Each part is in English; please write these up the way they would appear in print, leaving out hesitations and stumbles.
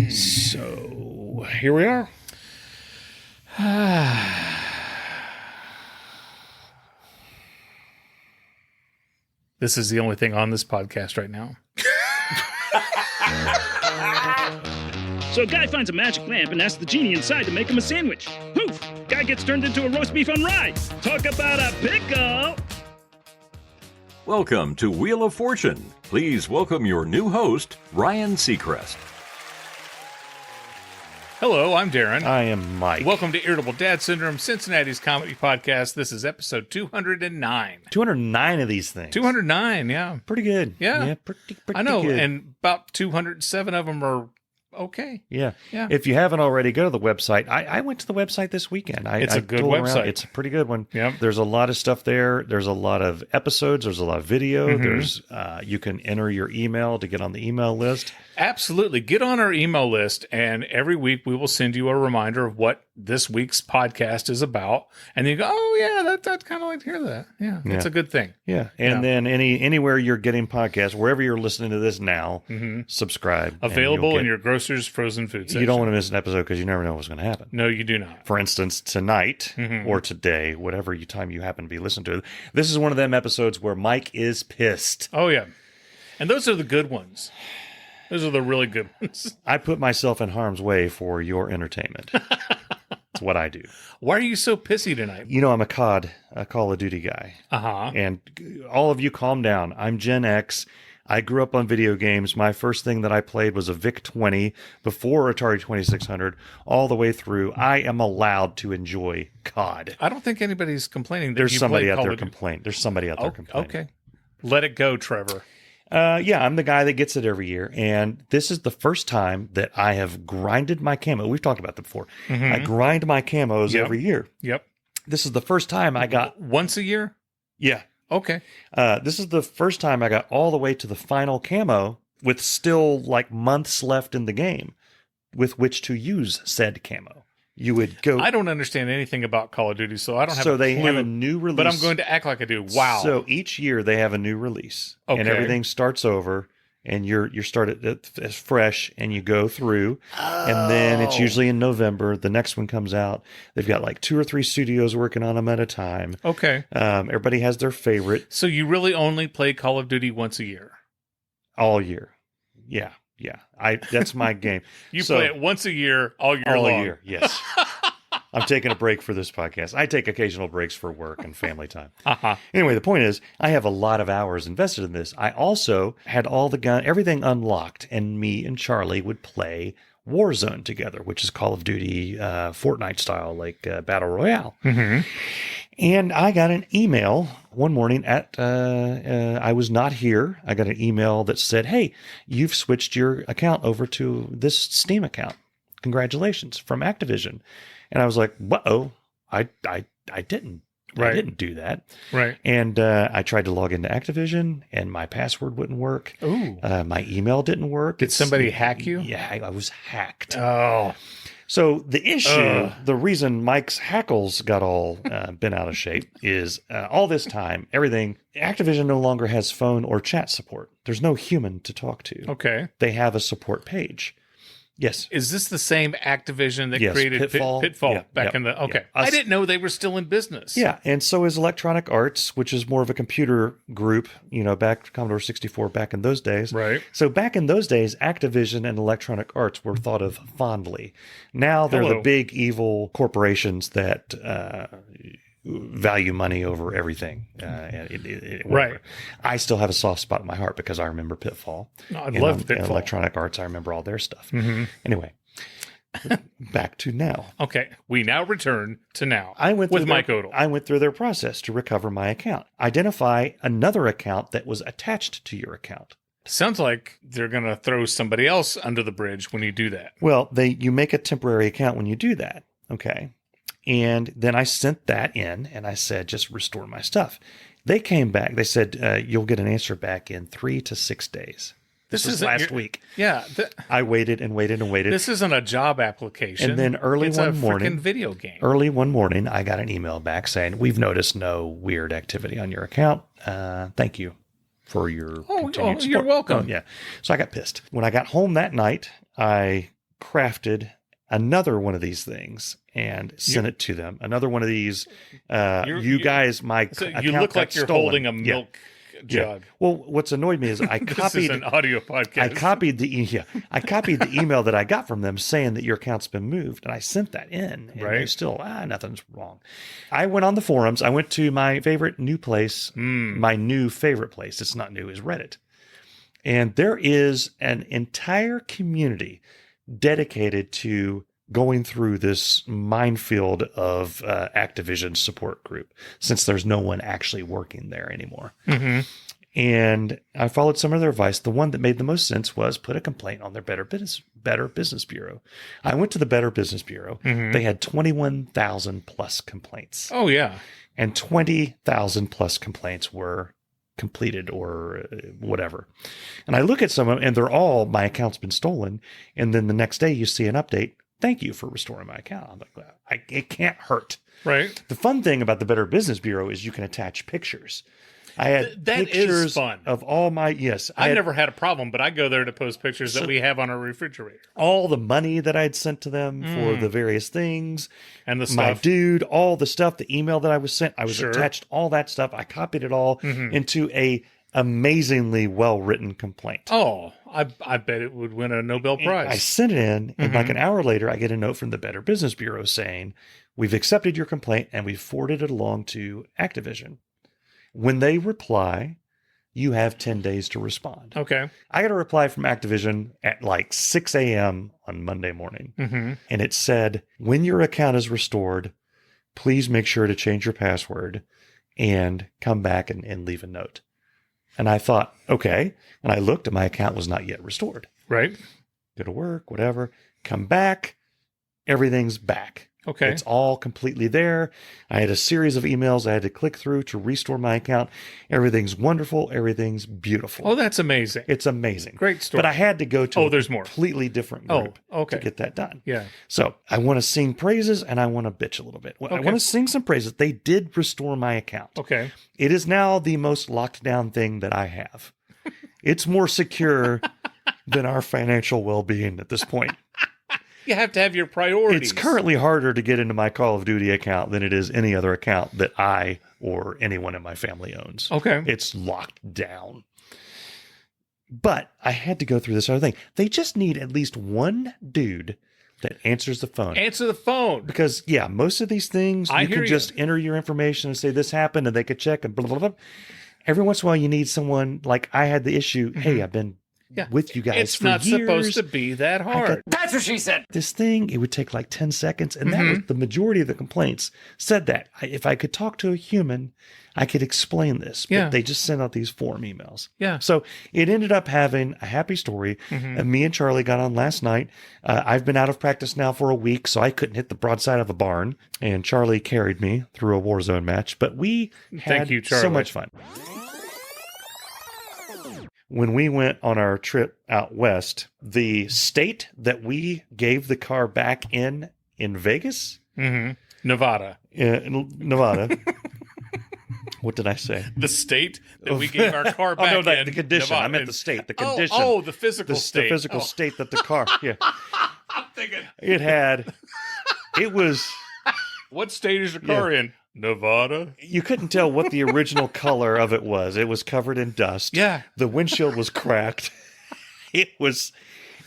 So, here we are. This is the only thing on this podcast right now. So a guy finds a magic lamp and asks the genie inside to make him a sandwich. Poof! Guy gets turned into a roast beef on rye. Talk about a pickle! Welcome to Wheel of Fortune. Please welcome your new host, Ryan Seacrest. Hello, I'm Darin. I am Mike. Welcome to Irritable Dad Syndrome, Cincinnati's comedy podcast. This is episode 209. 209 of these things. 209, yeah. Pretty good. Yeah. Pretty I know, good. and about 207 of them are okay. Yeah. Yeah. If you haven't already, go to the website. I went to the website this weekend. It's a good tooled around. website. It's a pretty good one. Yep. There's a lot of stuff there. There's a lot of episodes. There's a lot of video. Mm-hmm. There's you can enter your email to get on the email list. Absolutely. Get on our email list, and every week we will send you a reminder of what this week's podcast is about. And then you go, oh, yeah, I'd kind of like to hear that. Yeah, it's a good thing. Yeah. And then anywhere you're getting podcasts, wherever you're listening to this now, subscribe. Available in your grocer's frozen food section. You don't want to miss an episode because you never know what's going to happen. No, you do not. For instance, tonight or today, whatever time you happen to be listening to it, this is one of them episodes where Mike is pissed. Oh, yeah. And those are the good ones. Those are the really good ones. I put myself in harm's way for your entertainment. That's what I do. Why are you so pissy tonight? You know, I'm a Call of Duty guy. Uh-huh. And all of you calm down. I'm Gen X. I grew up on video games. My first thing that I played was a VIC-20 before Atari 2600, all the way through. I am allowed to enjoy COD. I don't think anybody's complaining that There's you somebody played out Call there of Duty. complaining. There's somebody out there complaining. Okay. Let it go, Trevor. Yeah, I'm the guy that gets it every year. And this is the first time that I have grinded my camo. We've talked about that before. I grind my camos every year. Yep. This is the first time I got... Once a year? Yeah. Okay. This is the first time I got all the way to the final camo with still like months left in the game with which to use said camo. You would go... I don't understand anything about Call of Duty, so I don't have a So they clue, have a new release. but I'm going to act like I do. Wow. So each year they have a new release. Okay. And everything starts over. And you're started as fresh, and you go through, and then it's usually in November. The next one comes out. They've got like 2 or 3 studios working on them at a time. Okay. Everybody has their favorite So you really only play Call of Duty once a year? all year. Yeah. That's my game. You play it once a year, all year long? All year, yes. I'm taking a break for this podcast. I take occasional breaks for work and family time. Anyway, the point is, I have a lot of hours invested in this. I also had all the everything unlocked, and me and Charlie would play Warzone together, which is Call of Duty Fortnite style, like Battle Royale. And I got an email one morning I was not here. I got an email that said, hey, you've switched your account over to this Steam account. Congratulations, from Activision. And I was like, "Whoa, I didn't. Right. I didn't do that." Right. And I tried to log into Activision, and my password wouldn't work. Ooh. My email didn't work. Did somebody hack you? Yeah, I was hacked. Oh. So the issue, the reason Mike's hackles got all bent out of shape is all this time, Activision no longer has phone or chat support. There's no human to talk to. Okay. They have a support page. Yes. Is this the same Activision that Yes, created Pitfall. Pitfall back Yeah, in the... Okay. yeah. I didn't know they were still in business. Yeah, and so is Electronic Arts, which is more of a computer group, back Commodore 64 back in those days. Right. So back in those days, Activision and Electronic Arts were thought of fondly. Now they're the big evil corporations that value money over everything. Right. I still have a soft spot in my heart because I remember Pitfall. I love Pitfall. And Electronic Arts, I remember all their stuff. Anyway, back to now. Okay. We now return to now. With Mike Odell. I went through their process to recover my account. Identify another account that was attached to your account. Sounds like they're going to throw somebody else under the bridge when you do that. Well, you make a temporary account when you do that. Okay. And then I sent that in and I said, just restore my stuff. They came back. They said, you'll get an answer back in 3 to 6 days. This was last week. Yeah. I waited and waited and waited. This isn't a job application. And then it's a freaking video game. Early one morning, I got an email back saying, we've noticed no weird activity on your account. Thank you for your continued support. You're welcome. Yeah. So I got pissed. When I got home that night, I crafted another one of these things and sent it to them. Another one of these, you guys, my So account you look got like you're stolen. holding a milk jug. Well, what's annoyed me is I This is copied an audio podcast. I copied the email that I got from them saying that your account's been moved, and I sent that in. And Right. they still, nothing's wrong. I went on the forums. I went to my favorite new place. My new favorite place. It's not new, is Reddit. And there is an entire community dedicated to going through this minefield of Activision support group, since there's no one actually working there anymore. And I followed some of their advice. The one that made the most sense was put a complaint on their Better Business Bureau. I went to the Better Business Bureau. They had 21,000 plus complaints. Oh, yeah. And 20,000 plus complaints were completed or whatever. And I look at some of them, and they're all, my account's been stolen. And then the next day you see an update. Thank you for restoring my account. I'm like, well, it can't hurt. Right. The fun thing about the Better Business Bureau is you can attach pictures. I had That pictures is fun. of all my, yes. I've never had a problem, but I go there to post pictures that we have on our refrigerator. all the money that I had sent to them for the various things. And the My stuff. dude, all the stuff, the email that I was sent, I was Sure. attached all that stuff. I copied it all into a amazingly well-written complaint. Oh, I bet it would win a Nobel Prize. I sent it in, and like an hour later, I get a note from the Better Business Bureau saying, we've accepted your complaint and we've forwarded it along to Activision. When they reply, you have 10 days to respond. Okay. I got a reply from Activision at like 6 a.m. on Monday morning. And it said, when your account is restored, please make sure to change your password and come back and leave a note. And I thought, okay. And I looked and my account was not yet restored. Right. Go to work, whatever. Come back. Everything's back. Okay. It's all completely there. I had a series of emails I had to click through to restore my account. Everything's wonderful. Everything's beautiful. Oh, that's amazing. It's amazing. Great story. But I had to go to there's more. completely different Oh, group okay. to get that done. Yeah. So I want to sing praises and I want to bitch a little bit. I Okay. want to sing some praises. They did restore my account. Okay. It is now the most locked down thing that I have. It's more secure than our financial well-being at this point. You have to have your priorities. It's currently harder to get into my Call of Duty account than it is any other account that I or anyone in my family owns. Okay. It's locked down. But I had to go through this other thing. They just need at least one dude that answers the phone. Answer the phone. Because, yeah, most of these things, I you hear can you. just enter your information and say this happened and they could check and blah, blah, blah. Every once in a while, you need someone like I had the issue. Hey, I've been with you guys It's for not years. supposed to be that hard. That's what she said. This thing, it would take like 10 seconds. And that was the majority of the complaints said that. If I could talk to a human, I could explain this. But Yeah. they just sent out these form emails. Yeah. So it ended up having a happy story. And me and Charlie got on last night. I've been out of practice now for a week, so I couldn't hit the broadside of a barn. And Charlie carried me through a Warzone match. But we had you, so Charlie. much fun. When we went on our trip out west, the state that we gave the car back in Vegas, Nevada. Nevada. What did I say? The state that we gave our car back Oh, no, in. the condition. Nevada. I meant the state. The condition. Oh, the physical state. The physical state that the car. Yeah. I'm thinking, It had. It was. what state is your car in? Nevada. You couldn't tell what the original color of it was. It was covered in dust. Yeah. The windshield was cracked. It was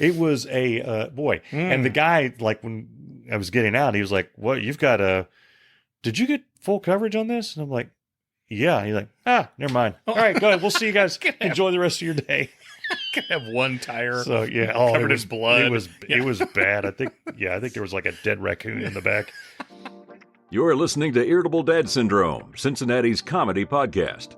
a boy. And the guy, like when I was getting out, he was like, "What? You've got did you get full coverage on this?" And I'm like, "Yeah." He's like, never mind. All right, go ahead. We'll see you guys. Enjoy the rest of your day. Can have one tire. So yeah, Covered in blood. It was bad. I think there was like a dead raccoon in the back. You're listening to Irritable Dad Syndrome, Cincinnati's comedy podcast.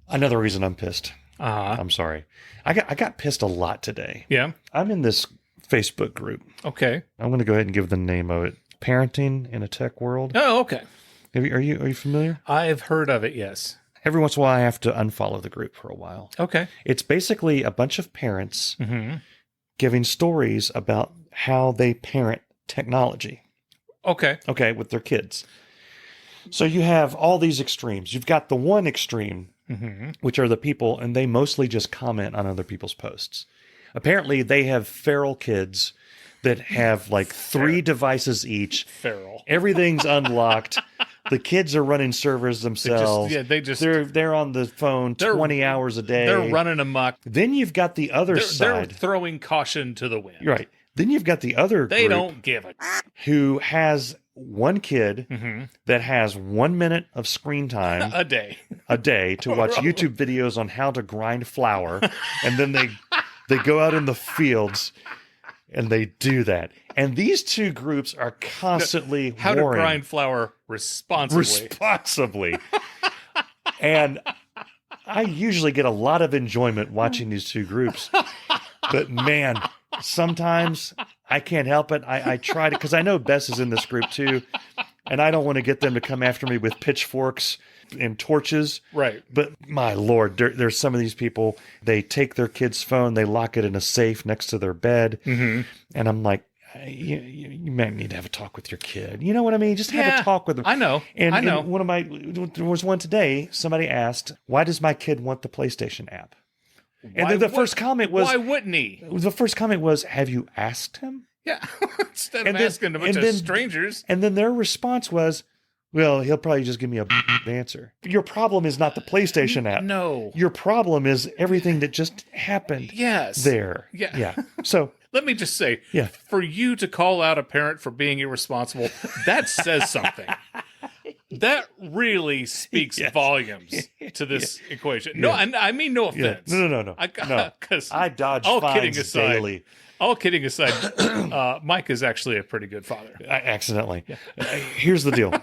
Another reason I'm pissed. Uh-huh. I'm sorry. I got pissed a lot today. Yeah. I'm in this Facebook group. Okay. I'm going to go ahead and give the name of it. Parenting in a Tech World. Oh, okay. Are you familiar? I've heard of it, yes. Every once in a while, I have to unfollow the group for a while. Okay. It's basically a bunch of parents giving stories about how they parent technology. Okay. Okay, with their kids. So you have all these extremes. You've got the one extreme which are the people, and they mostly just comment on other people's posts. Apparently, they have feral kids that have like 3 devices each. Feral. Everything's unlocked. The kids are running servers themselves. They're on the phone 20 hours a day. They're running amok. Then you've got the other They're side. throwing caution to the wind. Right. Then you've got the other They group don't give a who has one kid that has 1 minute of screen time a day to watch YouTube videos on how to grind flour, and then they go out in the fields and they do that. And these 2 groups are constantly how warring. to grind flour responsibly. And I usually get a lot of enjoyment watching these 2 groups. But man, sometimes I can't help it. I try to, because I know Bess is in this group too, and I don't want to get them to come after me with pitchforks and torches. Right. But my Lord, there's some of these people, they take their kid's phone, they lock it in a safe next to their bed. And I'm like, you might need to have a talk with your kid. You know what I mean? Just have a talk with them. I know. And I know. There was one today, somebody asked, why does my kid want the PlayStation app? And then the first comment was, why wouldn't he? The first comment was, have you asked him? Yeah. Instead of asking a bunch of strangers. And then their response was, well, he'll probably just give me a answer. Your problem is not the PlayStation app. No. Your problem is everything that just happened there. Yeah. So let me just say, Yeah. for you to call out a parent for being irresponsible, that says something. That really speaks volumes to this equation. No, I mean no offense. No. No. I dodge all fines kidding aside, daily. All kidding aside, Mike is actually a pretty good father. Accidentally. Here's the deal.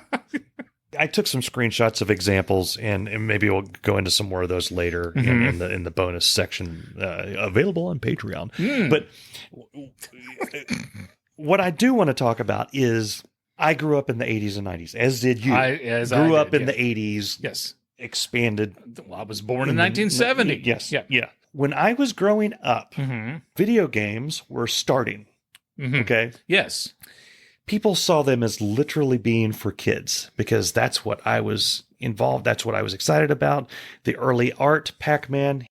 I took some screenshots of examples, and maybe we'll go into some more of those later in the bonus section available on Patreon. But what I do want to talk about is I grew up in the 80s and 90s, as did you. I grew up in the 80s. Yes. Expanded. Well, I was born in 1970. Yes. Yeah. When I was growing up, video games were starting. Okay? Yes. People saw them as literally being for kids because that's what I was involved. That's what I was excited about. The early art, Pac-Man.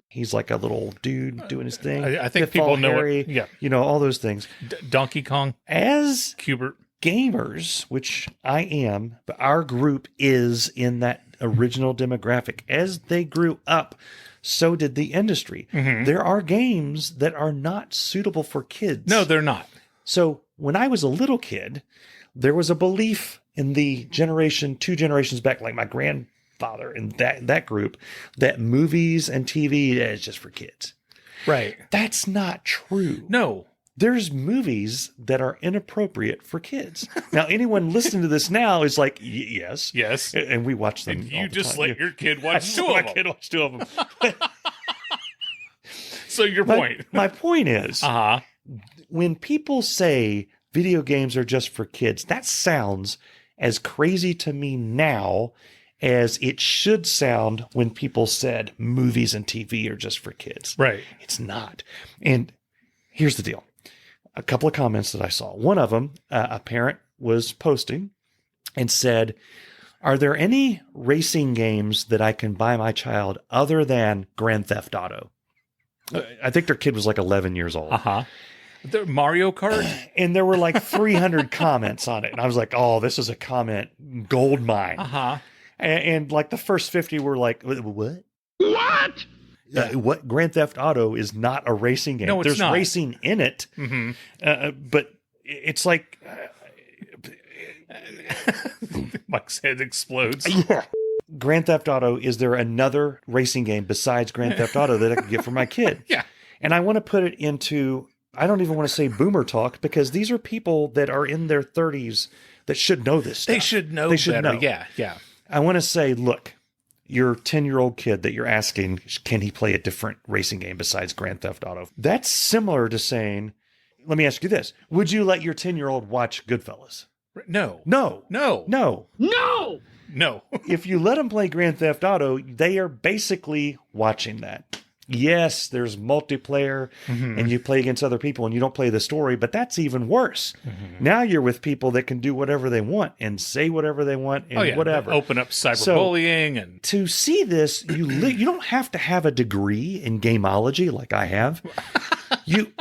He's like a little dude doing his thing. I think people know Harry, it. Yeah. You know, all those things. Donkey Kong. As Cubert. Gamers, which I am, but our group is in that original demographic. As they grew up, so did the industry. There are games that are not suitable for kids. No, they're not. So when I was a little kid, there was a belief in the 2 generations back, like my grandfather and that group, that movies and TV is just for kids. Right. That's not true. No. There's movies that are inappropriate for kids. Now, anyone listening to this now is like, yes. Yes. And we watch them. And you all the just time. let your kid watch 2 of them. My kid watch 2 of them. So your point. My point is, when people say video games are just for kids, that sounds as crazy to me now as it should sound when people said movies and TV are just for kids. Right. It's not. And here's the deal. A couple of comments that I saw. One of them, a parent was posting and said, are there any racing games that I can buy my child other than Grand Theft Auto? I think their kid was like 11 years old. The Mario Kart? And there were like 300 comments on it. And I was like, oh, this is a comment gold mine. And like the first 50 were like, what? What? What? Grand Theft Auto is not a racing game. No, it's There's not. racing in it, but it's like Mike's head explodes. Grand Theft Auto. Is there another racing game besides Grand Theft Auto that I could get for my kid? Yeah. And I want to put it into, I don't even want to say boomer talk, because these are people that are in their 30s that should know this stuff. They should know better. Yeah. I want to say, look, your 10-year-old kid that you're asking, can he play a different racing game besides Grand Theft Auto? That's similar to saying, let me ask you this. Would you let your 10-year-old watch Goodfellas? No. If you let them play Grand Theft Auto, they are basically watching that. Yes, there's multiplayer and you play against other people and you don't play the story, but that's even worse. Now you're with people that can do whatever they want and say whatever they want and whatever. Open up cyberbullying and to see this, you don't have to have a degree in gameology like I have. You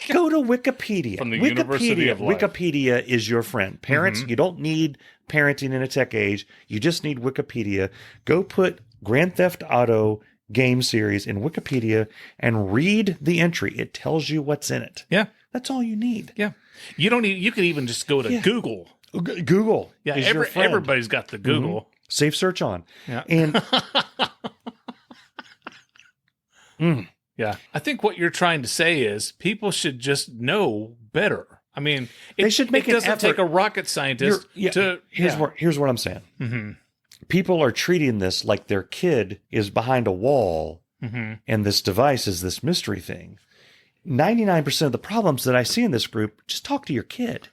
go to Wikipedia. From the University of Life. Wikipedia is your friend. Parents, you don't need parenting in a tech age. You just need Wikipedia. Go put Grand Theft Auto game series in Wikipedia and read the entry. It tells you what's in it. Yeah. That's all you need. Yeah. You don't need, you could even just go to Google. Google. Yeah. Is your friend. Everybody's got the Google. Safe search on. Yeah. And yeah. I think what you're trying to say is people should just know better. I mean, they should make it doesn't an effort. take a rocket scientist to. Here's what I'm saying. People are treating this like their kid is behind a wall and this device is this mystery thing. 99% of the problems that I see in this group, just talk to your kid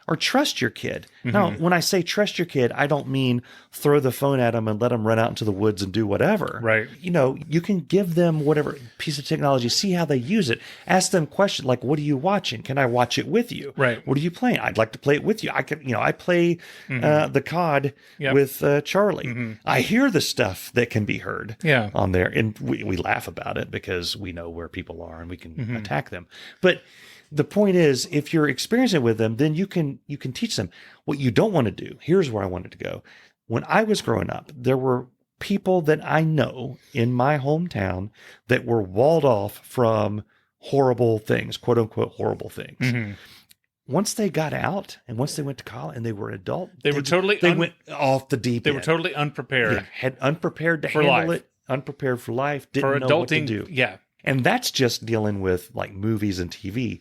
or trust your kid. Now, when I say trust your kid, I don't mean throw the phone at them and let them run out into the woods and do whatever. Right. You know, you can give them whatever piece of technology, see how they use it. Ask them questions like, what are you watching? Can I watch it with you? Right. What are you playing? I'd like to play it with you. I can, I play the COD with Charlie. I hear the stuff that can be heard on there. And we laugh about it because we know where people are and we can attack them. But the point is, if you're experiencing it with them, then you can teach them. What you don't want to do, here's where I wanted to go. When I was growing up, there were people that I know in my hometown that were walled off from horrible things, quote unquote, horrible things. Once they got out and once they went to college and they were adult, they went off the deep end. They were totally unprepared. Had unprepared to handle it, unprepared for life, didn't know what to do. Yeah. And that's just dealing with like movies and TV.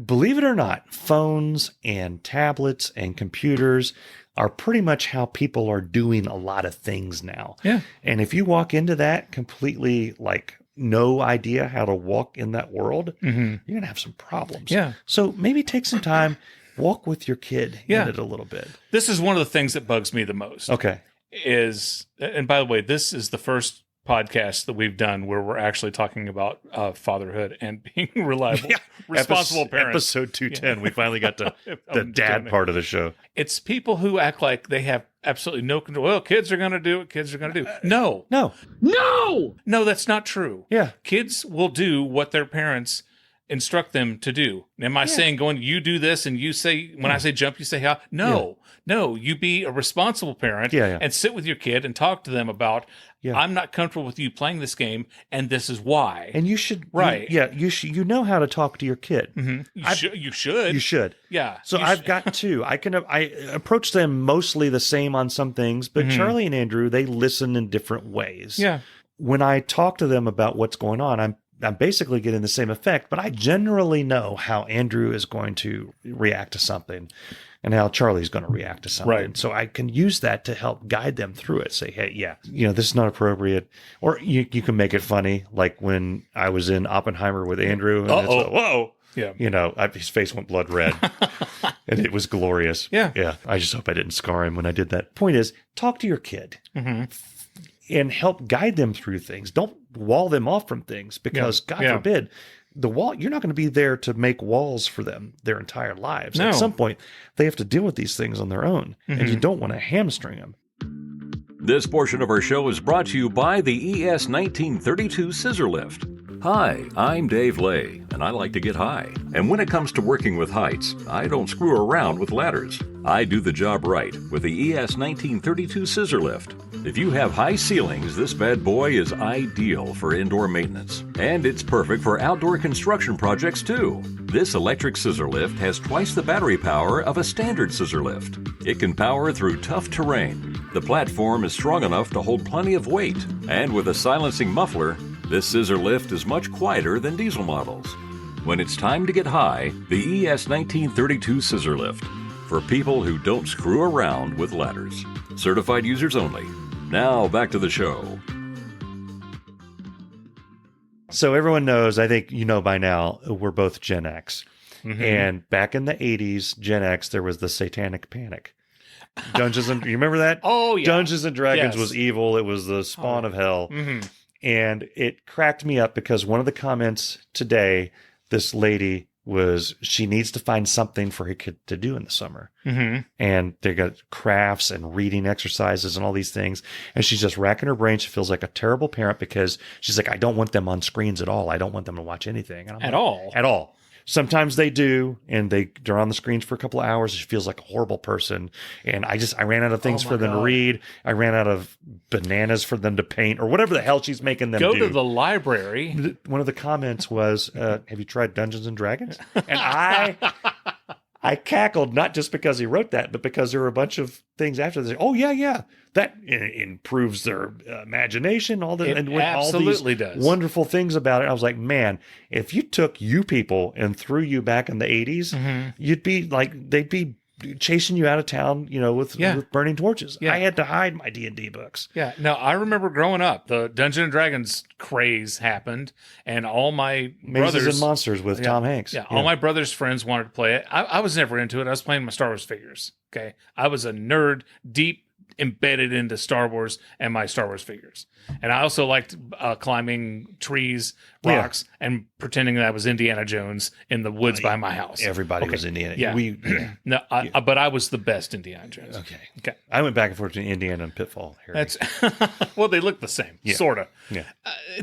Believe it or not, phones and tablets and computers are pretty much how people are doing a lot of things now. Yeah. And if you walk into that completely like no idea how to walk in that world, you're going to have some problems. Yeah. So maybe take some time, walk with your kid in it a little bit. This is one of the things that bugs me the most. Okay. And by the way, this is the first podcast that we've done where we're actually talking about fatherhood and being reliable, responsible parents. Episode 210, we finally got to the dad part of the show. It's people who act like they have absolutely no control. Well, kids are going to do what kids are going to do. No, that's not true. Yeah. Kids will do what their parents instruct them to do. Am I saying you do this and you say, when I say jump, you say how? No, you be a responsible parent and sit with your kid and talk to them about, I'm not comfortable with you playing this game and this is why. And you should, you know how to talk to your kid. You should. Yeah. So I've got two. I approach them mostly the same on some things, but Charlie and Andrew, they listen in different ways. Yeah. When I talk to them about what's going on, I'm basically getting the same effect, but I generally know how Andrew is going to react to something and how Charlie's going to react to something. Right. So I can use that to help guide them through it. Say, hey, this is not appropriate. Or you can make it funny. Like when I was in Oppenheimer with Andrew. And it's like, whoa. Yeah. His face went blood red and it was glorious. Yeah. Yeah. I just hope I didn't scar him when I did that. Point is, talk to your kid. And help guide them through things. Don't wall them off from things because God forbid the wall, you're not going to be there to make walls for them their entire lives. No. At some point, they have to deal with these things on their own and you don't want to hamstring them. This portion of our show is brought to you by the ES 1932 Scissor Lift. Hi, I'm Dave Lay, and I like to get high. And when it comes to working with heights, I don't screw around with ladders. I do the job right with the ES 1932 Scissor Lift. If you have high ceilings, this bad boy is ideal for indoor maintenance. And it's perfect for outdoor construction projects too. This electric scissor lift has twice the battery power of a standard scissor lift. It can power through tough terrain. The platform is strong enough to hold plenty of weight. And with a silencing muffler, this scissor lift is much quieter than diesel models. When it's time to get high, the ES 1932 Scissor Lift. For people who don't screw around with ladders. Certified users only. Now back to the show. So everyone knows, I think you know by now, we're both Gen X. And back in the 80s, Gen X, there was the Satanic Panic. You remember that? Oh, yeah. Dungeons and Dragons was evil. It was the spawn of hell. And it cracked me up because one of the comments today, this lady she needs to find something for her kid to do in the summer. Mm-hmm. And they got crafts and reading exercises and all these things. And she's just racking her brain. She feels like a terrible parent because she's like, I don't want them on screens at all. I don't want them to watch anything. And I'm like, At all. Sometimes they do, and they're on the screens for a couple of hours. She feels like a horrible person. And I ran out of things for them to read. I ran out of bananas for them to paint or whatever the hell she's making them do. Go to the library. One of the comments was, have you tried Dungeons and Dragons? And I cackled, not just because he wrote that, but because there were a bunch of things after this. Oh, yeah. That improves their imagination, all absolutely these does. Wonderful things about it. I was like, man, if you took you people and threw you back in the 80s, you'd be like, they'd be chasing you out of town, with burning torches. I had to hide my D&D books. Yeah. No, I remember growing up, the Dungeons and Dragons craze happened, and all my Mazes brothers and Monsters with Tom Hanks. Yeah, all my brothers' friends wanted to play it. I was never into it. I was playing my Star Wars figures. Okay. I was a nerd, deep embedded into Star Wars and my Star Wars figures. And I also liked climbing trees, rocks, and pretending that I was Indiana Jones in the woods by my house. Everybody was Indiana. Yeah. No, but I was the best Indiana Jones. Okay. I went back and forth between Indiana and Pitfall. That's well, they look the same, sort of. Yeah.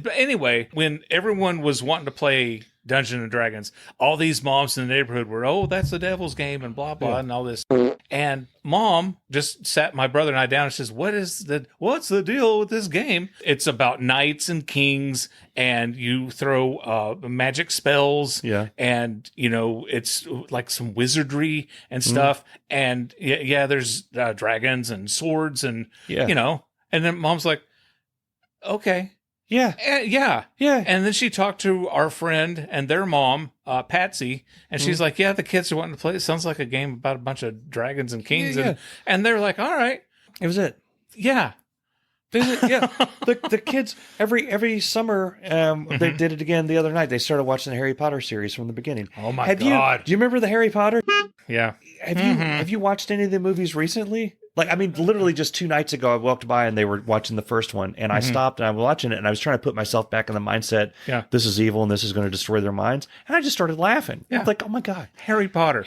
But anyway, when everyone was wanting to play Dungeons and Dragons, all these moms in the neighborhood were, that's the devil's game and blah, blah, and all this. And Mom just sat my brother and I down and says, what's the deal with this game? It's about knights and kings, and you throw magic spells. Yeah. And, it's like some wizardry and stuff. And there's dragons and swords and, and then Mom's like, okay. Yeah. Yeah. And then she talked to our friend and their mom, Patsy, and she's like, the kids are wanting to play. It sounds like a game about a bunch of dragons and kings. And they're like, all right. It was it. Yeah. The kids, every summer, they did it again the other night. They started watching the Harry Potter series from the beginning. Oh, my God. Do you remember the Harry Potter? Yeah. Have you watched any of the movies recently? Literally just 2 nights ago, I walked by and they were watching the first one, and I stopped and I was watching it, and I was trying to put myself back in the mindset, this is evil and this is going to destroy their minds. And I just started laughing. Yeah. I was like, oh my God. Harry Potter.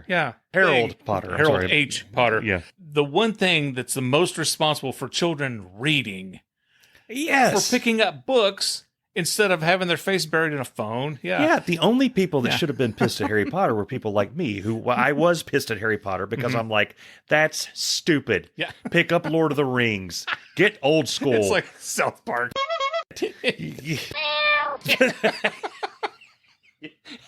Yeah. Harold Potter. Harold H. Potter. Yeah. The one thing that's the most responsible for children reading. Yes. For picking up books instead of having their face buried in a phone. Yeah. Yeah. The only people that should have been pissed at Harry Potter were people like me, I was pissed at Harry Potter because I'm like, that's stupid. Yeah. Pick up Lord of the Rings. Get old school. It's like South Park.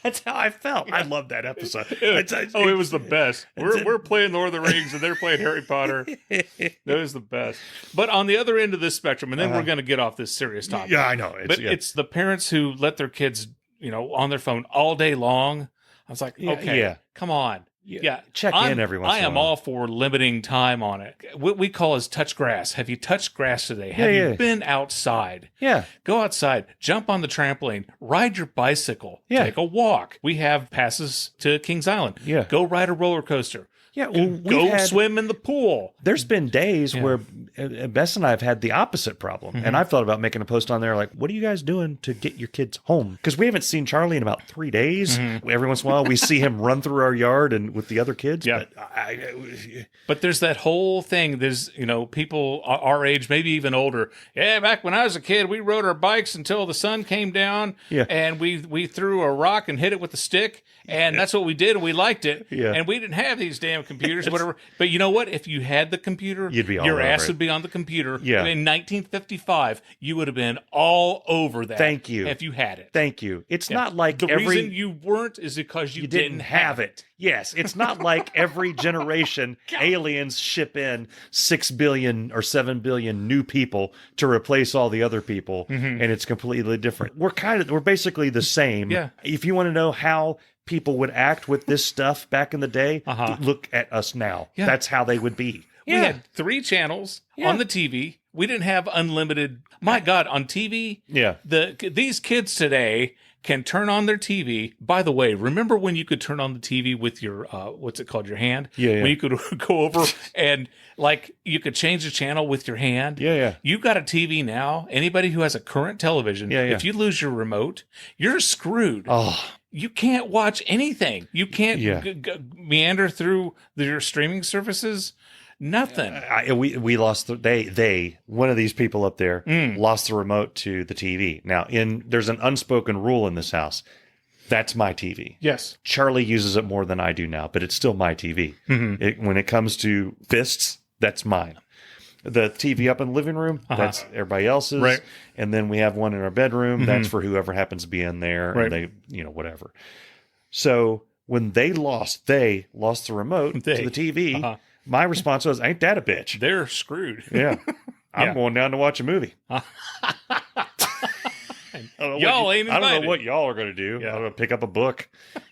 That's how I felt. I love that episode. It was the best. We're playing Lord of the Rings and they're playing Harry Potter. That was the best. But on the other end of this spectrum, and then we're going to get off this serious topic. Yeah, I know. It's the parents who let their kids, on their phone all day long. I was like, okay, come on. Yeah. Check in every once in a while. I am all for limiting time on it. What we call is touch grass. Have you touched grass today? Have you been outside? Yeah. Go outside, jump on the trampoline, ride your bicycle, take a walk. We have passes to Kings Island. Yeah. Go ride a roller coaster. Yeah, well, go swim in the pool. There's been days where Bess and I have had the opposite problem. And I've thought about making a post on there like, what are you guys doing to get your kids home? Because we haven't seen Charlie in about 3 days. Every once in a while, we see him run through our yard and with the other kids. Yeah. But there's that whole thing. There's, people our age, maybe even older. Yeah, back when I was a kid, we rode our bikes until the sun came down. Yeah. And we threw a rock and hit it with a stick. And that's what we did. And we liked it. Yeah. And we didn't have these damn computers, whatever. But you know what? If you had the computer, you'd be all your over ass it. would be on the computer. Yeah. In 1955, you would have been all over that. Thank you. If you had it. Thank you. It's not like the reason you weren't is because you didn't have it. Yes, it's not like every generation aliens ship in 6 billion or 7 billion new people to replace all the other people, and it's completely different. We're basically the same. Yeah. If you want to know how people would act with this stuff back in the day, look at us now. Yeah. That's how they would be. We had 3 channels on the TV. We didn't have unlimited. My God, on TV, these kids today can turn on their TV. By the way, remember when you could turn on the TV with your, what's it called, your hand? Yeah. When you could go over and like you could change the channel with your hand. Yeah. You've got a TV now. Anybody who has a current television, if you lose your remote, you're screwed. Oh. You can't watch anything. You can't meander through your streaming services. Nothing. We lost one of these people up there lost the remote to the TV. Now, there's an unspoken rule in this house. That's my TV. Yes. Charlie uses it more than I do now, but it's still my TV. When it comes to fists, that's mine. The TV up in the living room, that's everybody else's. Right. And then we have one in our bedroom. That's for whoever happens to be in there. Right. And they, whatever. So when they lost the remote to the TV, my response was, ain't that a bitch? They're screwed. Yeah. I'm going down to watch a movie. Y'all ain't invited. I don't know what y'all are going to do. Yeah. I'm going to pick up a book,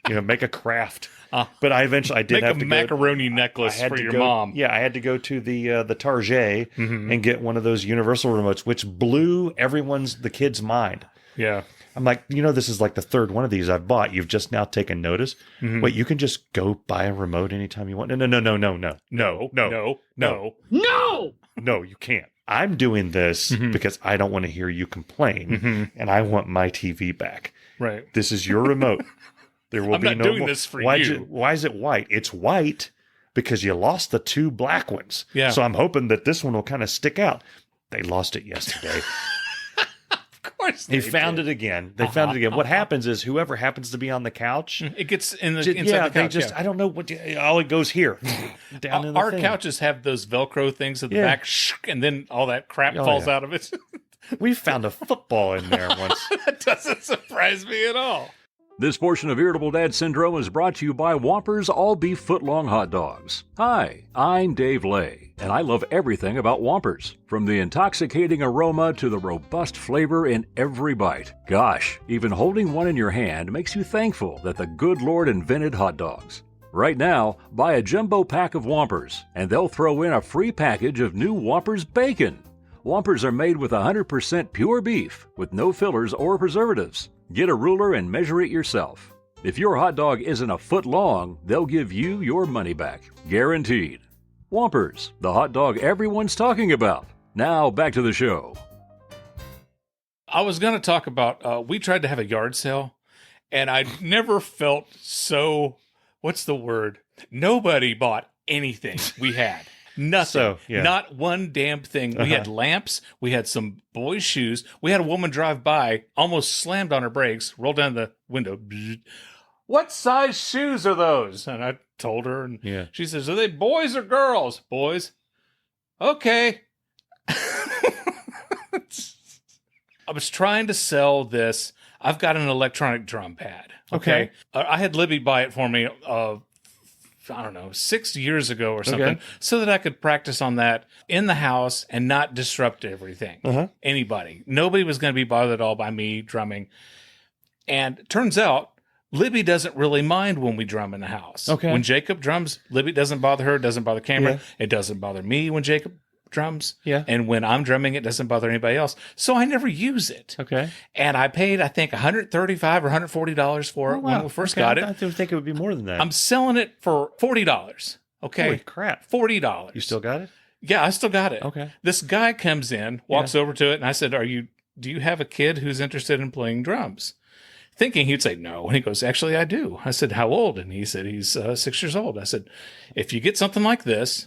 make a craft. But I did have to make a macaroni necklace for your mom. Yeah, I had to go to the Target and get one of those universal remotes, which blew the kid's mind. Yeah. I'm like, this is like the third one of these I've bought. You've just now taken notice. Wait, you can just go buy a remote anytime you want. No, you can't. I'm doing this because I don't want to hear you complain, and I want my TV back. Right. This is your remote. There will I'm be not no doing more. this for you. Why is it white? It's white because you lost the two black ones. Yeah. So I'm hoping that this one will kind of stick out. They lost it yesterday. Of course they found it again. They found it again. What happens is whoever happens to be on the couch, it gets inside the couch. I don't know all it goes here. Down in the our thing. couches have those Velcro things at the back, and then all that crap falls out of it. We found a football in there once. That doesn't surprise me at all. This portion of Irritable Dad Syndrome is brought to you by Whoppers All-Beef Footlong Hot Dogs. Hi, I'm Dave Lay, and I love everything about Whoppers. From the intoxicating aroma to the robust flavor in every bite. Gosh, even holding one in your hand makes you thankful that the good Lord invented hot dogs. Right now, buy a jumbo pack of Whoppers, and they'll throw in a free package of new Whoppers bacon. Whoppers are made with 100% pure beef, with no fillers or preservatives. Get a ruler and measure it yourself. If your hot dog isn't a foot long, they'll give you your money back. Guaranteed. Whoppers, the hot dog everyone's talking about. Now, back to the show. I was going to talk about, we tried to have a yard sale, and I never felt so, what's the word? Nobody bought anything we had. Nothing. Not one damn thing. We had lamps. We had some boys' shoes. We had a woman drive by, almost slammed on her brakes, rolled down the window. What size shoes are those? And I told her, and she says, are they boys or girls? Boys. Okay. I was trying to sell this. I've got an electronic drum pad. Okay. I had Libby buy it for me, I don't know, 6 years ago or something, so that I could practice on that in the house and not disrupt everything. Anybody. Nobody was going to be bothered at all by me drumming. And it turns out, Libby doesn't really mind when we drum in the house. When Jacob drums, Libby doesn't bother her, doesn't bother Cameron. It doesn't bother me when Jacob drums. And when I'm drumming, it doesn't bother anybody else. So I never use it. And I paid, I think, $135 or $140 for it when we first got it. I think it would be more than that. I'm selling it for $40. Holy crap. $40. You still got it? Yeah, I still got it. Okay. This guy comes in, walks over to it, and I said, do you have a kid who's interested in playing drums? Thinking he'd say no. And he goes, actually, I do. I said, how old? And he said, he's 6 years old. I said, if you get something like this,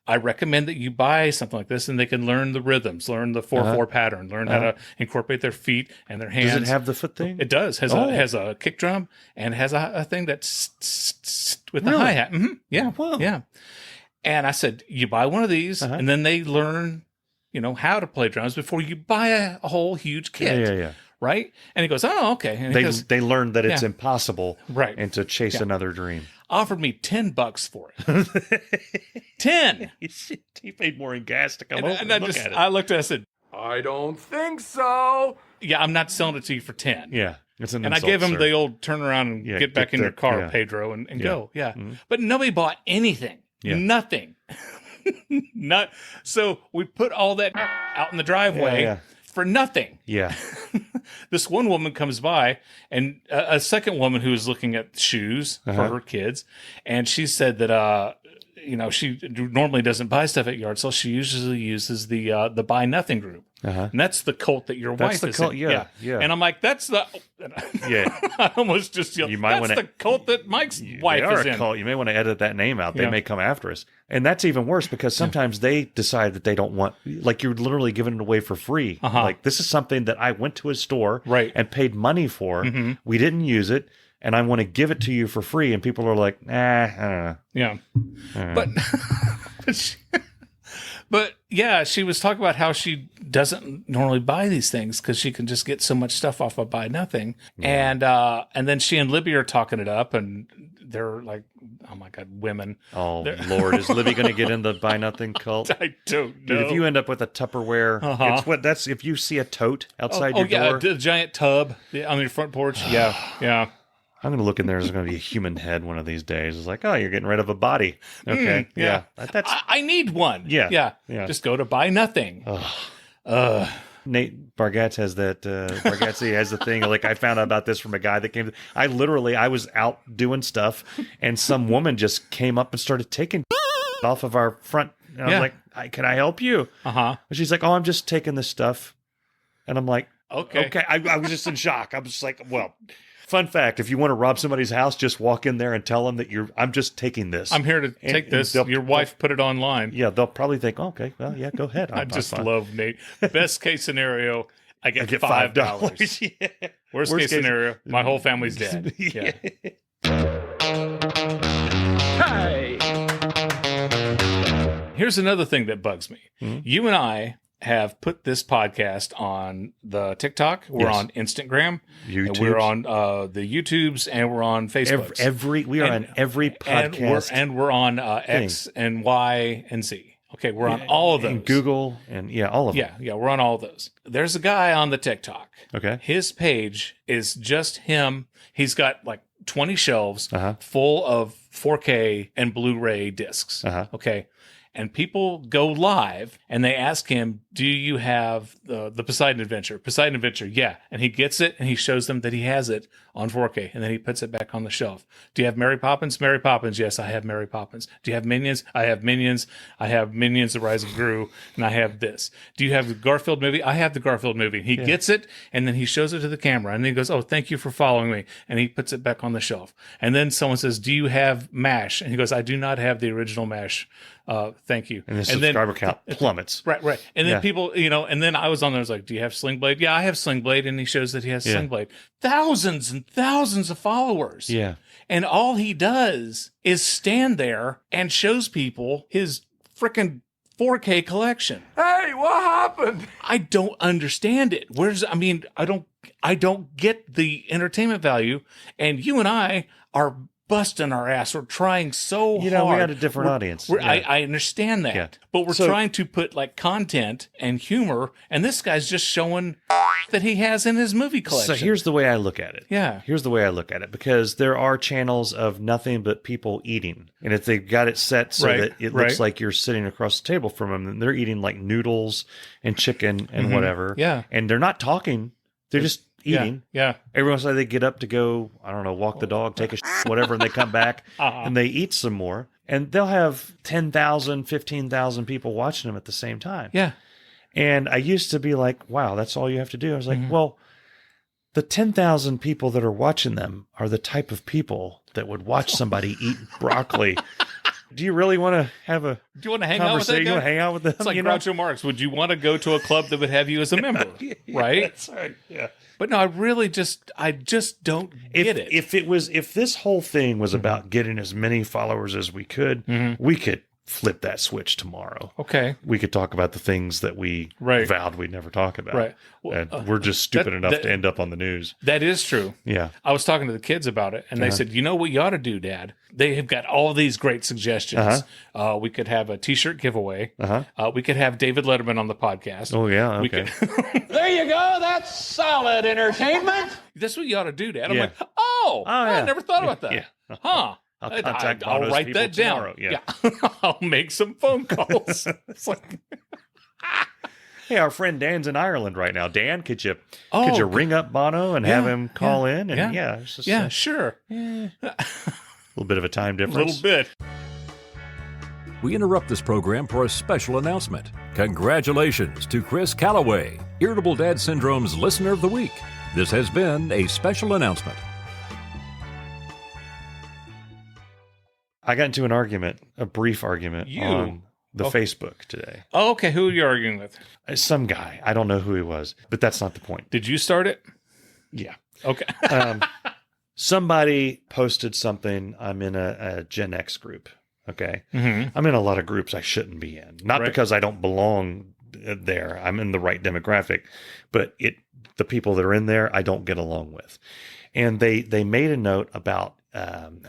I recommend that you buy something like this, and they can learn the rhythms, learn the 4/4 pattern, learn how to incorporate their feet and their hands. Does it have the foot thing? It does. Has a kick drum and has a thing that's with the hi-hat. Yeah. Wow. Yeah. And I said, you buy one of these, and then they learn, how to play drums before you buy a whole huge kit. Yeah. Right? And he goes, oh, okay. And they learned that it's impossible and to chase another dream. Offered me $10 for it. 10. He paid more in gas to come over and look at it. I looked at it and said, I don't think so. Yeah, I'm not selling it to you for 10. Yeah. It's an and insult, I gave him sir. the old turn around and get back in your car, Pedro, and go. Yeah. But nobody bought anything. Nothing. So we put all that out in the driveway. for nothing. Yeah. This one woman comes by, and a second woman who is looking at shoes for her kids, and she said that she normally doesn't buy stuff at yard sales. She usually uses the buy nothing group, and that's the cult that your wife is in. Yeah. And I'm like, that's the I almost just yelled, that's the cult that Mike's wife is in. Cult. You may want to edit that name out. They may come after us, and that's even worse because sometimes they decide that they don't want. Like you're literally giving it away for free. Like this is something that I went to a store and paid money for. We didn't use it. And I want to give it to you for free. And people are like, I don't know. Yeah. But yeah, she was talking about how she doesn't normally buy these things because she can just get so much stuff off of Buy Nothing. Yeah. And then she and Libby are talking it up, and they're like, oh my God, women. Oh, Lord. Is Libby going to get in the Buy Nothing cult? I don't know. Dude, if you end up with a Tupperware, it's if you see a tote outside your door. Oh, yeah, a giant tub on your front porch. Yeah. I'm going to look in there. There's going to be a human head one of these days. It's like, oh, you're getting rid of a body. Okay. Yeah. I need one. Yeah. Just go to Buy Nothing. Nate Bargatze has that. Bargatze has the thing. Like I found out about this from a guy that came. I was out doing stuff, and some woman just came up and started taking off of our front. And I was like, can I help you? And she's like, oh, I'm just taking this stuff. And I'm like, okay. I was just in shock. I was just like, well. Fun fact, if you want to rob somebody's house, just walk in there and tell them that I'm just taking this. I'm here to take this. Your wife put it online. Yeah, they'll probably think, okay, well, yeah, go ahead. I just love Nate. Best case scenario, I get $5. Yeah. Worst case scenario, my whole family's dead. Yeah. Hi. Here's another thing that bugs me. Mm-hmm. You and I have put this podcast on the TikTok. We're on Instagram. YouTube. We're on the YouTubes, and we're on Facebook. We are on every podcast. And we're on X and Y and Z. Okay, we're on all of those. And Google and all of them. Yeah, we're on all of those. There's a guy on the TikTok. Okay. His page is just him. He's got like 20 shelves full of 4K and Blu-ray discs. Okay. And people go live and they ask him, do you have the Poseidon Adventure? Poseidon Adventure, yeah. And he gets it and he shows them that he has it on 4K. And then he puts it back on the shelf. Do you have Mary Poppins? Mary Poppins, yes, I have Mary Poppins. Do you have Minions? I have Minions. I have Minions, The Rise of Gru. And I have this. Do you have the Garfield movie? I have the Garfield movie. He gets it and then he shows it to the camera. And then he goes, oh, thank you for following me. And he puts it back on the shelf. And then someone says, do you have MASH? And he goes, I do not have the original MASH. Thank you. And the subscriber count plummets. Right. And then people, and then I was on there, I was like, do you have Sling Blade? Yeah, I have Sling Blade. And he shows that he has Sling Blade. Thousands and thousands of followers. Yeah. And all he does is stand there and shows people his freaking 4K collection. Hey, what happened? I don't understand it. I don't get the entertainment value. And you and I are busting our ass. We're trying so hard. We got a different audience. I understand that. But we're trying to put like content and humor, and this guy's just showing that he has in his movie collection. So here's the way I look at it. Yeah. Here's the way I look at it, because there are channels of nothing but people eating. And if they've got it set so that it looks like you're sitting across the table from them, and they're eating like noodles and chicken and whatever. Yeah. And they're not talking. They're just eating. Yeah. Every once in a while they get up to go, I don't know, walk the dog, take a whatever, and they come back and they eat some more. And they'll have 10,000, 15,000 people watching them at the same time. Yeah. And I used to be like, wow, that's all you have to do. I was like, well, the 10,000 people that are watching them are the type of people that would watch somebody eat broccoli. Do you really want to have a Do you want to hang out with that guy? You want to hang out with them? It's like Groucho Marx. Would you want to go to a club that would have you as a member? Right? That's right. Yeah. But no, I just don't get it. If this whole thing was about getting as many followers as we could flip that switch tomorrow. Okay. We could talk about the things that we vowed we'd never talk about. Right. Well, and we're just stupid enough to end up on the news. That is true. Yeah. I was talking to the kids about it, and they said, you know what you ought to do, Dad? They have got all these great suggestions. We could have a T-shirt giveaway. We could have David Letterman on the podcast. Oh, yeah. Okay. There you go. That's solid entertainment. That's what you ought to do, Dad. I'm like, I never thought about that. Yeah. Huh. I'll write that down. Yeah. I'll make some phone calls. It's like, hey, our friend Dan's in Ireland right now. Dan, could you ring up Bono and have him call in? And it's just, sure. A little bit of a time A difference. little bit. We interrupt this program for a special announcement. Congratulations to Chris Calloway, Irritable Dad Syndrome's Listener of the Week. This has been a special announcement. I got into an argument, a brief argument on the Facebook today. Oh, okay. Who are you arguing with? Some guy. I don't know who he was, but that's not the point. Did you start it? Yeah. Okay. Somebody posted something. I'm in a Gen X group. Okay. Mm-hmm. I'm in a lot of groups I shouldn't be in. Not because I don't belong there. I'm in the right demographic, but the people that are in there, I don't get along with. And they made a note about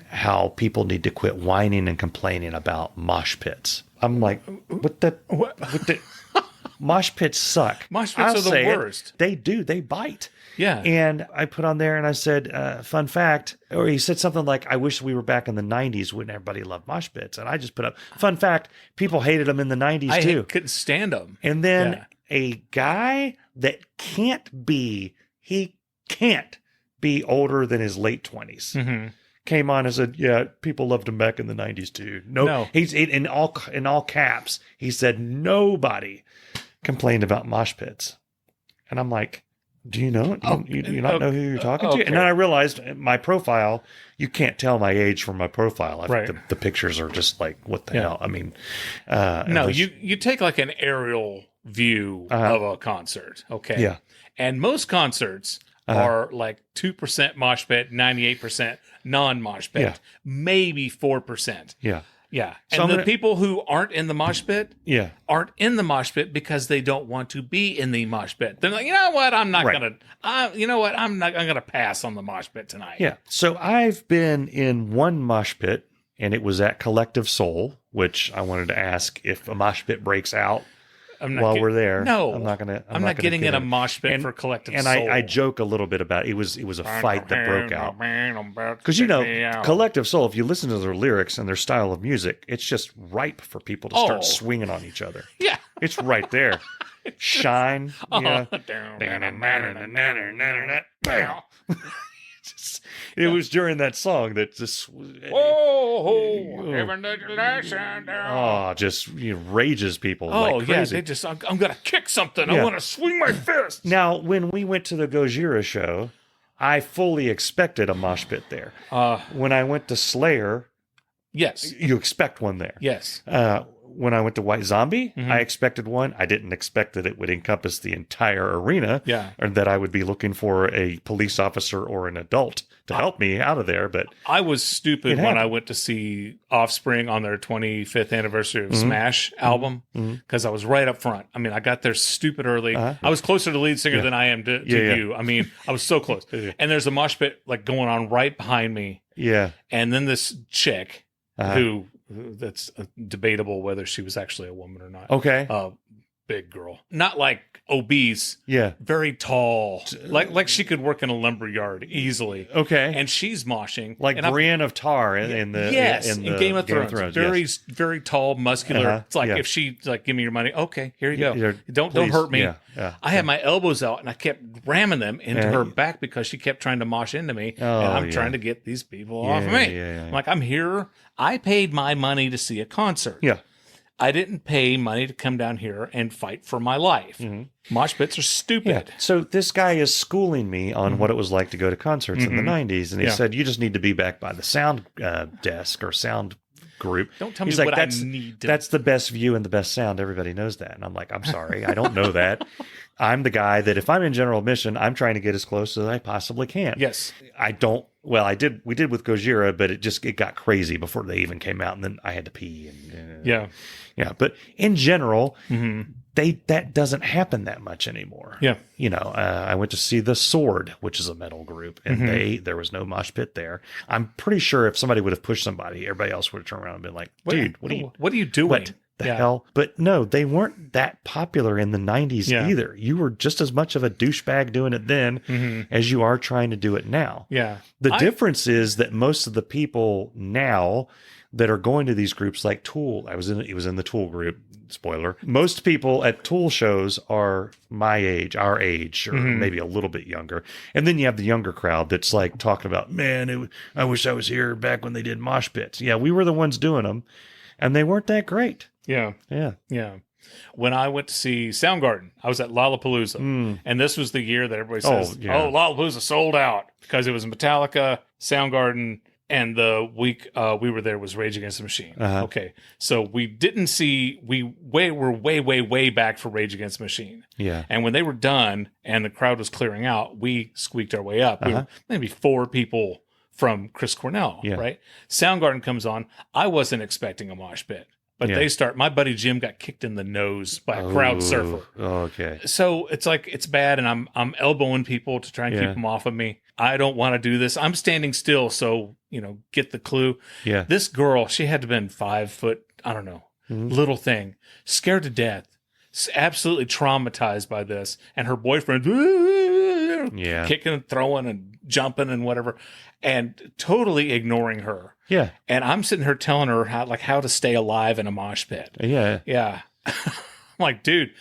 how people need to quit whining and complaining about mosh pits. I'm like, what the mosh pits suck. Mosh pits are the worst. They do. They bite. Yeah. And I put on there and I said, fun fact, or he said something like, I wish we were back in the 90s when everybody loved mosh pits. And I just put up, fun fact, people hated them in the 90s too. I couldn't stand them. And then a guy that can't be older than his late 20s came on and said, yeah, people loved him back in the 90s too. No. He's in all caps. He said nobody complained about mosh pits. And I'm like, do you know? You not know who you're talking to? And then I realized my profile, you can't tell my age from my profile. The pictures are just like, what the hell? I mean, no, you take like an aerial view of a concert. Okay. Yeah. And most concerts are like 2% mosh pit, 98% non-mosh pit, maybe 4%. Yeah. Yeah. So And the people who aren't in the mosh pit aren't in the mosh pit because they don't want to be in the mosh pit. They're like, you know what? I'm not going to, I'm going to pass on the mosh pit tonight. Yeah. So I've been in one mosh pit and it was at Collective Soul, which I wanted to ask if a mosh pit breaks out while we're there. No, I'm not getting in a mosh pit for Collective Soul. And I joke a little bit about it. It was a fight that broke out. Because, Collective Soul, if you listen to their lyrics and their style of music, it's just ripe for people to start swinging on each other. Yeah. It's right there. Shine. Yeah. It was during that song that just just rages people. Like crazy. I'm gonna kick something. I want to swing my fist. Now, when we went to the Gojira show, I fully expected a mosh pit there. When I went to Slayer, yes, you expect one there. Yes. When I went to White Zombie, I expected one. I didn't expect that it would encompass the entire arena. Yeah. Or that I would be looking for a police officer or an adult to help me out of there. But I was stupid when I went to see Offspring on their 25th anniversary of Smash album because I was right up front. I mean, I got there stupid early. I was closer to lead singer than I am to you. I mean, I was so close. And there's a mosh pit like going on right behind me. Yeah. And then this chick who that's debatable whether she was actually a woman or not. Okay. Big girl. Not like obese. Yeah. Very tall. Like she could work in a lumber yard easily. Okay. And she's moshing. Like Brienne of Tar in the Game of Thrones. Very tall, muscular. It's like if she like, give me your money. Okay, here you go. Don't hurt me. Yeah. I had my elbows out and I kept ramming them into her back because she kept trying to mosh into me. And I'm trying to get these people off of me. I'm like, I'm here. I paid my money to see a concert. Yeah. I didn't pay money to come down here and fight for my life. Mosh pits are stupid. Yeah. So this guy is schooling me on what it was like to go to concerts in the 90s. And he said, you just need to be back by the sound desk or sound group. Don't tell me what I need to. That's the best view and the best sound. Everybody knows that. And I'm like, I'm sorry. I don't know that. I'm the guy that if I'm in general admission, I'm trying to get as close as I possibly can. Yes. I don't. Well, we did with Gojira, but it got crazy before they even came out. And then I had to pee. And yeah. But in general, that doesn't happen that much anymore. Yeah. I went to see The Sword, which is a metal group, and there was no mosh pit there. I'm pretty sure if somebody would have pushed somebody, everybody else would have turned around and been like, dude, what are you doing? What the hell? But no, they weren't that popular in the 90s either. You were just as much of a douchebag doing it then as you are trying to do it now. Yeah. The difference is that most of the people now that are going to these groups like Tool. It was in the Tool group. Spoiler. Most people at Tool shows are my age, our age, or maybe a little bit younger. And then you have the younger crowd that's like talking about, man, I wish I was here back when they did mosh pits. Yeah, we were the ones doing them, and they weren't that great. Yeah. Yeah. Yeah. When I went to see Soundgarden, I was at Lollapalooza. And this was the year that everybody says, Lollapalooza sold out, because it was Metallica, Soundgarden, and the week we were there was Rage Against the Machine. Okay. So we didn't see, we're way back for Rage Against the Machine. Yeah. And when they were done and the crowd was clearing out, we squeaked our way up. We were maybe 4 people from Chris Cornell, right? Soundgarden comes on. I wasn't expecting a mosh pit. But they start. My buddy Jim got kicked in the nose by a crowd surfer. Okay. So it's like, it's bad, and I'm elbowing people to try and keep them off of me. I don't want to do this. I'm standing still, so get the clue. Yeah. This girl, she had to have been 5 foot. I don't know, little thing, scared to death, absolutely traumatized by this, and her boyfriend, kicking and throwing and jumping and whatever, and totally ignoring her. Yeah. And I'm sitting here telling her how to stay alive in a mosh pit. Yeah. Yeah. I'm like, dude,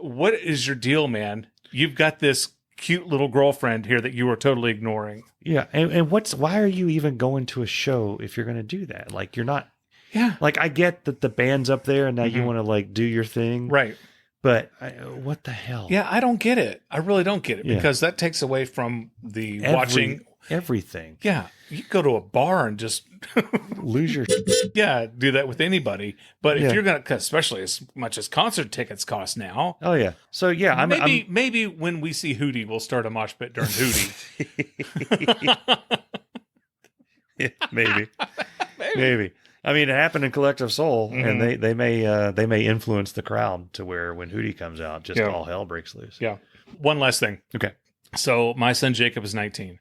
what is your deal, man? You've got this cute little girlfriend here that you are totally ignoring. Yeah. And why are you even going to a show if you're going to do that? Like, you're not. Yeah. Like, I get that the band's up there and now you want to like do your thing. Right. But what the hell? Yeah. I don't get it. I really don't get it, because that takes away from the watching everything. Yeah. You go to a bar and just lose your do that with anybody. But if you're going to, especially as much as concert tickets cost now. Oh yeah. So yeah, maybe when we see Hootie, we'll start a mosh pit during Hootie. Yeah, maybe. I mean, it happened in Collective Soul, and they may influence the crowd to where when Hootie comes out, just all hell breaks loose. Yeah. One last thing. Okay. So my son Jacob is 19,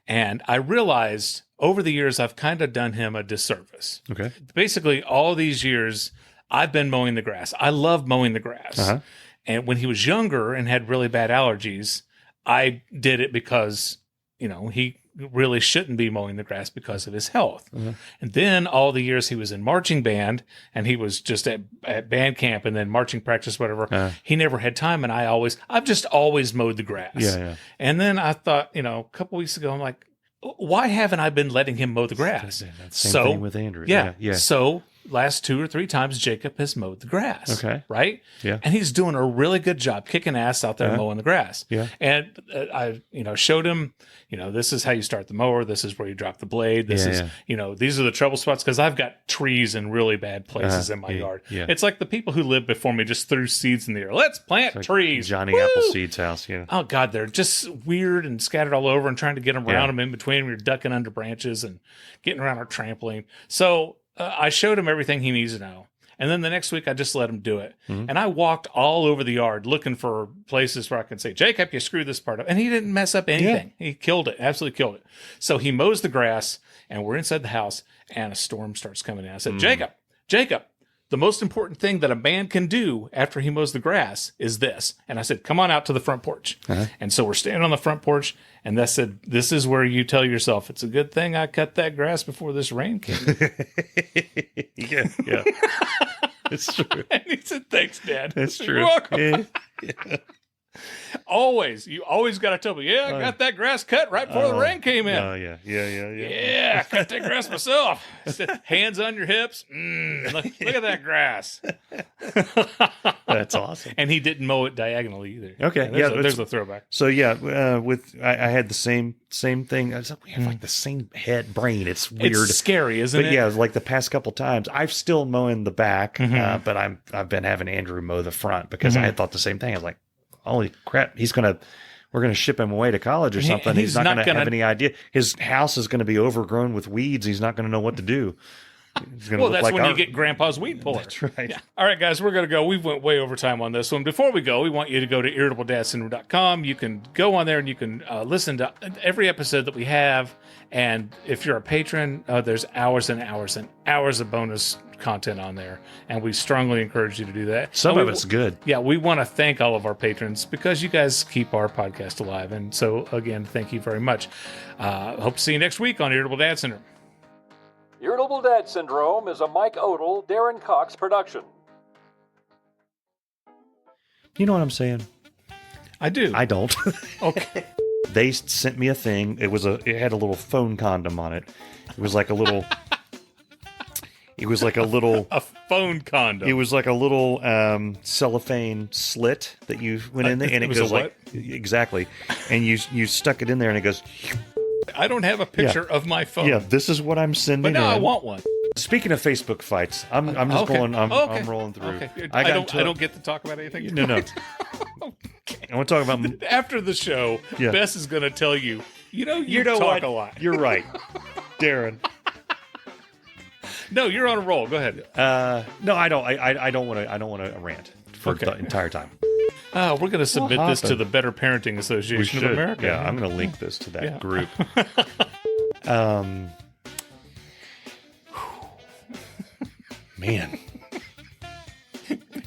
and I realized over the years I've kind of done him a disservice. Okay. Basically, all these years I've been mowing the grass. I love mowing the grass. And when he was younger and had really bad allergies, I did it because, he really shouldn't be mowing the grass because of his health. And then all the years he was in marching band, and he was just at band camp and then marching practice, whatever, he never had time. And I've just always mowed the grass. Yeah. And then I thought, a couple weeks ago, I'm like, why haven't I been letting him mow the grass? Same thing with Andrew. Yeah. So last 2 or 3 times, Jacob has mowed the grass. Okay. Right? Yeah. And he's doing a really good job kicking ass out there mowing the grass. Yeah. And I, showed him, this is how you start the mower. This is where you drop the blade. This is, these are the trouble spots, because I've got trees in really bad places in my yard. Yeah. It's like the people who lived before me just threw seeds in the air. Let's plant trees. Johnny Appleseed's house. Yeah. Oh God, they're just weird and scattered all over, and trying to get them around them in between. We're ducking under branches and getting around our trampoline. So I showed him everything he needs to know. And then the next week, I just let him do it. And I walked all over the yard looking for places where I can say, Jacob, you screwed this part up. And he didn't mess up anything. He killed it, absolutely killed it. So he mows the grass, and we're inside the house, and a storm starts coming in. I said, Jacob, the most important thing that a man can do after he mows the grass is this. And I said, come on out to the front porch. And so we're standing on the front porch, and I said, this is where you tell yourself, it's a good thing I cut that grass before this rain came. Yeah. It's true. And he said, thanks, Dad. It's true. You're welcome. Yeah. You always got to tell me, I got that grass cut right before the rain came in. Oh, yeah. Yeah, I cut that grass myself. I said, hands on your hips. Look at that grass. That's awesome. And he didn't mow it diagonally either. Okay. There's a throwback. So, I had the same thing. I was like, we have like the same head brain. It's weird. It's scary, isn't it? But yeah, like the past couple times, I've still mowing the back, but I've been having Andrew mow the front, because I had thought the same thing. I was like, holy crap, we're going to ship him away to college or something. He's not going to have any idea. His house is going to be overgrown with weeds. He's not going to know what to do. Well, that's when you get Grandpa's weed puller. That's right. Yeah. All right, guys, we're going to go. We went way over time on this one. Before we go, we want you to go to IrritableDadSyndrome.com. You can go on there and you can listen to every episode that we have. And if you're a patron, there's hours and hours and hours of bonus content on there, and we strongly encourage you to do that. Some of it's good. Yeah, we want to thank all of our patrons, because you guys keep our podcast alive. And so, again, thank you very much. Hope to see you next week on Irritable Dad Syndrome. Irritable Dad Syndrome is a Mike Odell, Darin Cox production. You know what I'm saying? I do. I don't. Okay. They sent me a thing. It had a little phone condom on it. It was like a little. It was like a little. A phone condom. It was like a little cellophane slit that you went in there, and it was goes a like exactly, and you stuck it in there, and it goes. I don't have a picture of my phone. Yeah, this is what I'm sending. But now in. I want one. Speaking of Facebook fights, I'm just going. I'm rolling through. Okay. I don't get to talk about anything. No. I want to talk about after the show. Yeah. Bess is going to tell you. You know what? a lot. You're right, Darin. No, you're on a roll. Go ahead. No, I don't. I don't want to. I don't want to rant for the entire time. We're going to submit this to the Better Parenting Association of America. Yeah, I'm going to link this to that group. Man.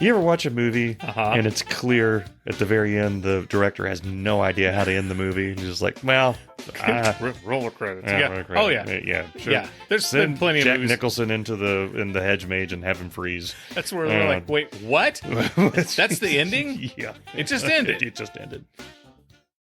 You ever watch a movie and it's clear at the very end the director has no idea how to end the movie? He's just like, well, roller credits. roller credits. Oh yeah, yeah. Sure. Yeah. There's been plenty of Jack movies. Nicholson into the hedge mage and have him freeze. That's where they're like, wait, what? That's the ending? Yeah, It just ended. It just ended.